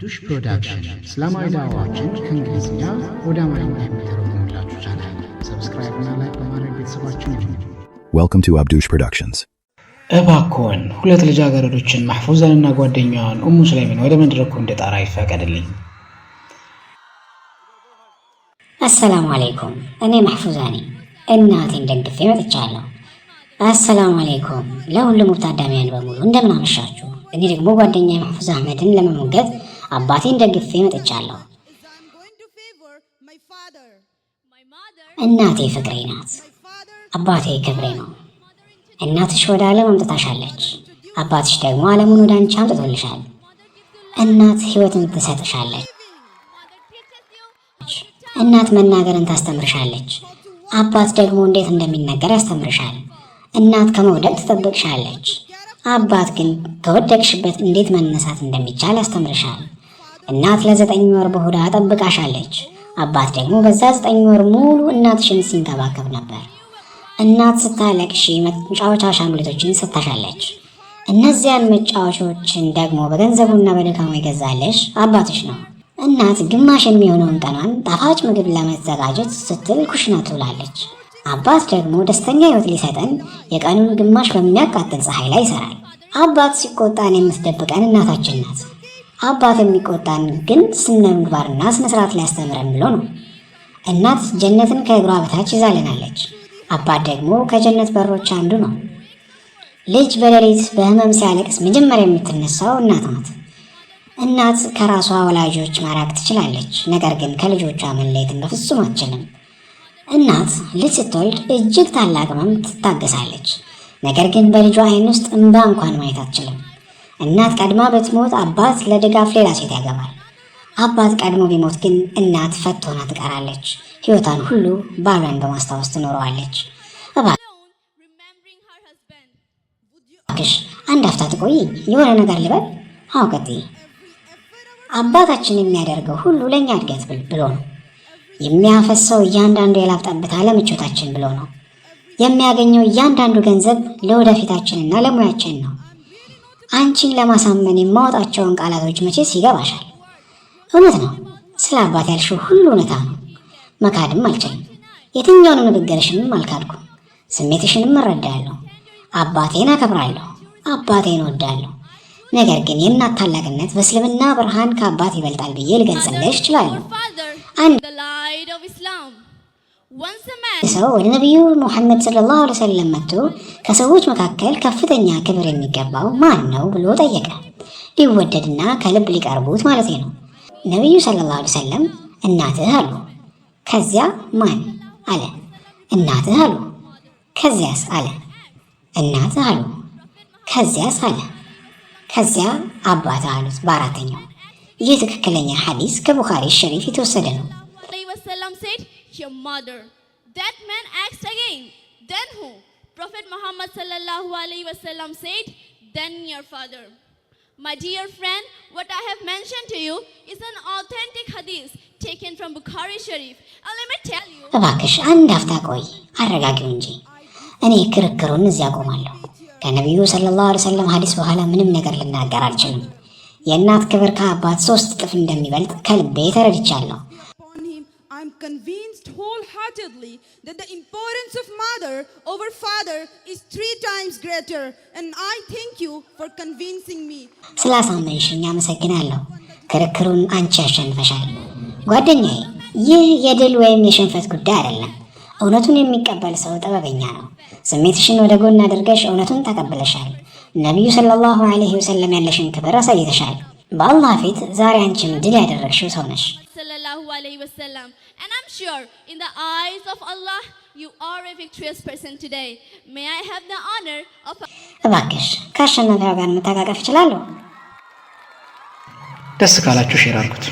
ዱሽ ፕሮዳክሽን እስላማዊ ዳዕዋዎችን ከእንግሊዝኛ ወደ አማርኛ የሚተረጉምላችሁ ቻናል ሰብስክራይብ እና ላይክ በማድረግ ቤተሰባችሁን ይሁኑ። Welcome to Abdush Productions. እባክዎን ሁለት ልጃገረዶችን ማህፉዛንና ጓደኛዋን ኡሙ ሱለይምን ወደ መድረኩ እንድጠራ ይፈቀድልኝ። አሰላሙ አለይኩም። እኔ ማህፉዛ ነኝ። እናቴን ደግፌ መጥቻለሁ። አሰላሙ አለይኩም ለሁሉም ታዳሚያን በሙሉ እንደምን አመሻችሁ። እኔ ደግሞ ጓደኛዬ ማህፉዛ አህመድን ለመሞገት አባቴን ደግፌ መጥቻለሁ። እናቴ ፍቅሬ ናት፣ አባቴ ክብሬ ነው። እናትሽ ወደ ዓለም አምጥታሻለች፣ አባትሽ ደግሞ ዓለሙን ወደ አንቺ አምጥቶልሻል። እናት ሕይወትን ትሰጥሻለች። እናት መናገርን ታስተምርሻለች፣ አባት ደግሞ እንዴት እንደሚነገር ያስተምርሻል። እናት ከመውደቅ ትጠብቅሻለች፣ አባት ግን ከወደቅሽበት እንዴት መነሳት እንደሚቻል ያስተምርሻል። እናት ለ9 ወር በሆዷ ጠብቃሻለች፣ አባት ደግሞ በዛ 9 ወር ሙሉ እናትሽን ሲንከባከብ ነበር። እናት ስታለቅሺ መጫወቻ አሻንጉሊቶችን ሰጥታሻለች። እነዚያን መጫወቻዎችን ደግሞ በገንዘቡና በድካሙ የገዛለሽ አባትሽ ነው። እናት ግማሽ የሚሆነውን ቀኗን ጣፋጭ ምግብ ለመዘጋጀት ስትል ኩሽና ትውላለች። አባት ደግሞ ደስተኛ ሕይወት ሊሰጠን የቀኑን ግማሽ በሚያቃጥል ፀሐይ ላይ ይሰራል። አባት ሲቆጣን የምትደብቀን እናታችን ናት። አባት የሚቆጣን ግን ስነ ምግባርና ስነ ስርዓት ሊያስተምረን ብሎ ነው። እናት ጀነትን ከእግሯ በታች ይዛልናለች። አባት ደግሞ ከጀነት በሮች አንዱ ነው። ልጅ በሌሊት በህመም ሲያለቅስ መጀመሪያ የምትነሳው እናት ናት። እናት ከራሷ ወላጆች ማራቅ ትችላለች፣ ነገር ግን ከልጆቿ መለየትን በፍጹም አትችልም። እናት ልጅ ስትወልድ እጅግ ታላቅ ህመም ትታገሳለች፣ ነገር ግን በልጇ አይን ውስጥ እንባ እንኳን ማየት አትችልም። እናት ቀድማ ብትሞት አባት ለድጋፍ ሌላ ሴት ያገባል። አባት ቀድሞ ቢሞት ግን እናት ፈት ሆና ትቀራለች። ሕይወቷን ሁሉ ባሏን በማስታወስ ትኖረዋለች። እባክሽ አንድ አፍታ ትቆይ፣ የሆነ ነገር ልበል። አዎ ቀጥይ። አባታችን የሚያደርገው ሁሉ ለእኛ እድገት ብሎ ነው። የሚያፈሰው እያንዳንዱ የላብ ጠብታ ለምቾታችን ብሎ ነው። የሚያገኘው እያንዳንዱ ገንዘብ ለወደፊታችንና ለሙያችን ነው። አንቺን ለማሳመን የማወጣቸውን ቃላቶች መቼስ ይገባሻል። እውነት ነው። ስለ አባት ያልሽው ሁሉ እውነታ ነው። መካድም አልችልም። የትኛውንም ንግግርሽንም አልካድኩም። ስሜትሽንም እረዳለሁ። አባቴን አከብራለሁ፣ አባቴን እወዳለሁ። ነገር ግን የእናት ታላቅነት በእስልምና ብርሃን ከአባት ይበልጣል ብዬ ልገልጽልሽ እችላለሁ። አንድ ሰው ወደ ነቢዩ ሙሐመድ ሰለላሁ ዐለይሂ ወሰለም መጥቶ ከሰዎች መካከል ከፍተኛ ክብር የሚገባው ማን ነው ብሎ ጠየቀ። ሊወደድና ከልብ ሊቀርቡት ማለት ነው። ነቢዩ ሰለላሁ ዐለይሂ ወሰለም እናትህ አሉ። ከዚያ ማን አለ? እናትህ አሉ። ከዚያስ አለ? እናትህ አሉ። ከዚያስ አለ? ከዚያ አባት አሉት በአራተኛው። ይህ ትክክለኛ ሐዲስ ከቡኻሪ ሸሪፍ የተወሰደ ነው። Your mother. That man asked again, then who? Prophet Muhammad sallallahu alaihi wasallam said, then your father. My dear friend, what I have mentioned to you is an authentic hadith taken from Bukhari Sharif. And let me tell you. እባክሽ አንድ አፍታ ቆይ፣ አረጋጊው እንጂ እኔ ክርክሩን እዚያ ቆማለሁ። ከነቢዩ ሰለላሁ ዐለይሂ ወሰለም ሐዲስ በኋላ ምንም ነገር ልናገር አልችልም። የእናት ክብር ከአባት 3 እጥፍ እንደሚበልጥ ከልቤ ተረድቻለሁ። I'm convinced wholeheartedly that the importance of mother over father is 3 times greater, and I thank you for convincing me. ስላሳመንሽኝ አመሰግናለሁ። ክርክሩን አንቺ ያሸንፈሻል። ጓደኛዬ፣ ይህ የድል ወይም የሽንፈት ጉዳይ አይደለም። እውነቱን የሚቀበል ሰው ጥበበኛ ነው። ስሜትሽን ወደ ጎን አድርገሽ እውነቱን ተቀብለሻል። ነቢዩ ሰለላሁ ዐለይሂ ወሰለም ያለሽን ክብር አሳይተሻል። በአላህ ፊት ዛሬ አንቺም ድል ያደረግሽው ሰው ነሽ። Sallallahu alaihi wasallam, and I'm sure in the eyes of Allah you are a victorious person today. May I have the honor of እባክሽ ከአሸናፊዋ ጋር መተቃቀፍ እችላለሁ? ደስ ካላችሁ ሼር አድርጉት።